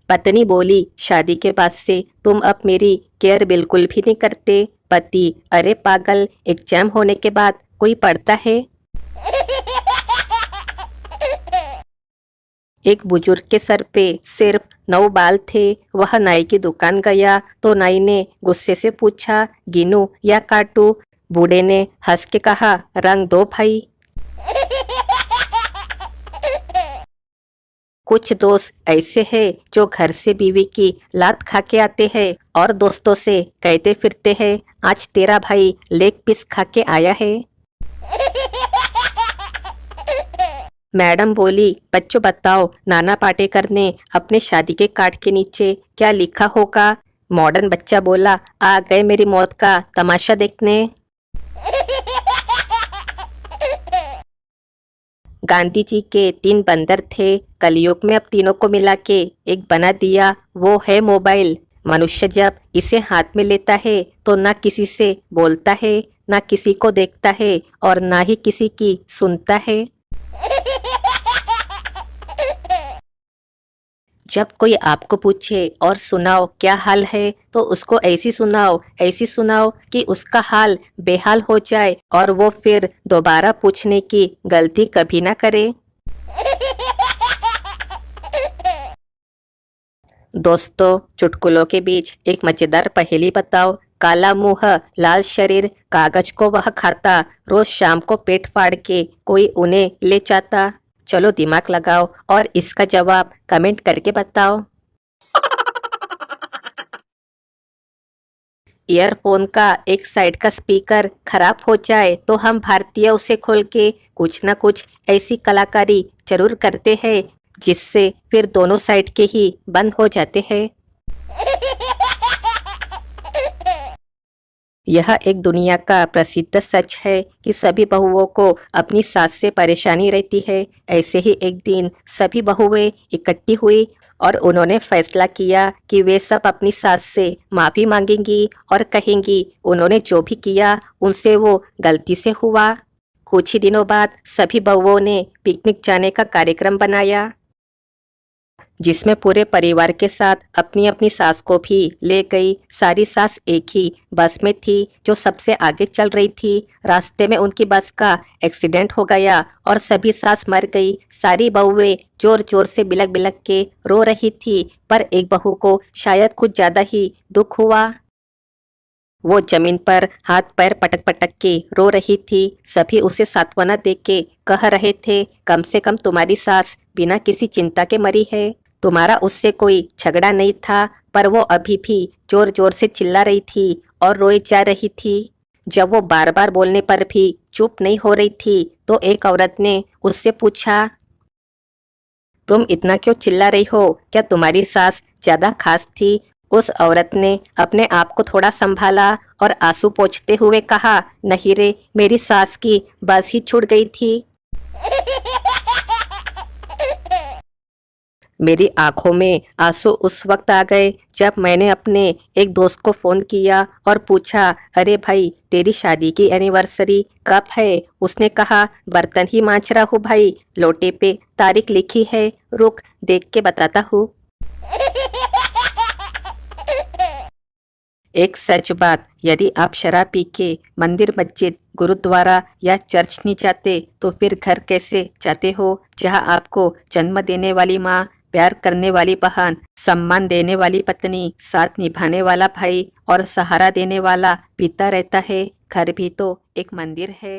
पत्नी बोली, शादी के बाद से तुम अब मेरी केयर बिल्कुल भी नहीं करते। पति, अरे पागल, एग्जाम होने के बाद कोई पढ़ता है। एक बुजुर्ग के सर पे सिर्फ 9 बाल थे। वह नाई की दुकान गया तो नाई ने गुस्से से पूछा, गिनूं या काटूं? बूढ़े ने हंस के कहा, रंग दो भाई। कुछ दोस्त ऐसे हैं जो घर से बीवी की लात खा के आते हैं और दोस्तों से कहते फिरते हैं, आज तेरा भाई लेग पीस खा के आया है। मैडम बोली, बच्चों बताओ, नाना पाटेकर ने अपने शादी के कार्ड के नीचे क्या लिखा होगा? मॉडर्न बच्चा बोला, आ गए मेरी मौत का तमाशा देखने। गांधी जी के 3 बंदर थे। कलयुग में अब तीनों को मिला के एक बना दिया, वो है मोबाइल। मनुष्य जब इसे हाथ में लेता है तो ना किसी से बोलता है, ना किसी को देखता है और ना ही किसी की सुनता है। जब कोई आपको पूछे और सुनाओ क्या हाल है, तो उसको ऐसी सुनाओ कि उसका हाल बेहाल हो जाए और वो फिर दोबारा पूछने की गलती कभी ना करे। दोस्तों, चुटकुलों के बीच एक मजेदार पहेली बताओ। काला मुंह लाल शरीर, कागज को वह खाता, रोज शाम को पेट फाड़ के कोई उन्हें ले जाता। चलो दिमाग लगाओ और इसका जवाब कमेंट करके बताओ। ईयरफोन का एक साइड का स्पीकर खराब हो जाए तो हम भारतीय उसे खोल के कुछ ना कुछ ऐसी कलाकारी जरूर करते हैं जिससे फिर दोनों साइड के ही बंद हो जाते हैं। यह एक दुनिया का प्रसिद्ध सच है कि सभी बहुओं को अपनी सास से परेशानी रहती है। ऐसे ही एक दिन सभी बहुएं इकट्ठी हुई और उन्होंने फैसला किया कि वे सब अपनी सास से माफ़ी मांगेंगी और कहेंगी उन्होंने जो भी किया उनसे वो गलती से हुआ। कुछ ही दिनों बाद सभी बहुओं ने पिकनिक जाने का कार्यक्रम बनाया, जिसमें पूरे परिवार के साथ अपनी अपनी सास को भी ले गई। सारी सास एक ही बस में थी जो सबसे आगे चल रही थी। रास्ते में उनकी बस का एक्सीडेंट हो गया और सभी सास मर गई। सारी बहुएं जोर जोर से बिलक बिलक के रो रही थी, पर एक बहू को शायद कुछ ज्यादा ही दुख हुआ। वो जमीन पर हाथ पैर पटक पटक के रो रही थी। सभी उसे सांत्वना दे के कह रहे थे, कम से कम तुम्हारी सास बिना किसी चिंता के मरी है। तुम्हारा उससे कोई झगड़ा नहीं था, पर वो अभी भी जोर जोर से चिल्ला रही थी और रोई जा रही थी। जब वो बार बार बोलने पर भी चुप नहीं हो रही थी तो एक औरत ने उससे पूछा, तुम इतना क्यों चिल्ला रही हो? क्या तुम्हारी सास ज्यादा खास थी? उस औरत ने अपने आप को थोड़ा संभाला और आंसू पोंछते हुए कहा, नहीं रे, मेरी सास की बस ही छूट गई थी। मेरी आंखों में आंसू उस वक्त आ गए जब मैंने अपने एक दोस्त को फोन किया और पूछा, अरे भाई, तेरी शादी की एनिवर्सरी कब है? उसने कहा, बर्तन ही मांज रहा हूँ भाई, लोटे पे तारीख लिखी है, रुक देख के बताता हूँ। एक सच बात, यदि आप शराब पी के मंदिर, मस्जिद, गुरुद्वारा या चर्च नहीं जाते तो फिर घर कैसे जाते हो, जहां आपको जन्म देने वाली माँ, प्यार करने वाली बहन, सम्मान देने वाली पत्नी, साथ निभाने वाला भाई और सहारा देने वाला पिता रहता है। घर भी तो एक मंदिर है।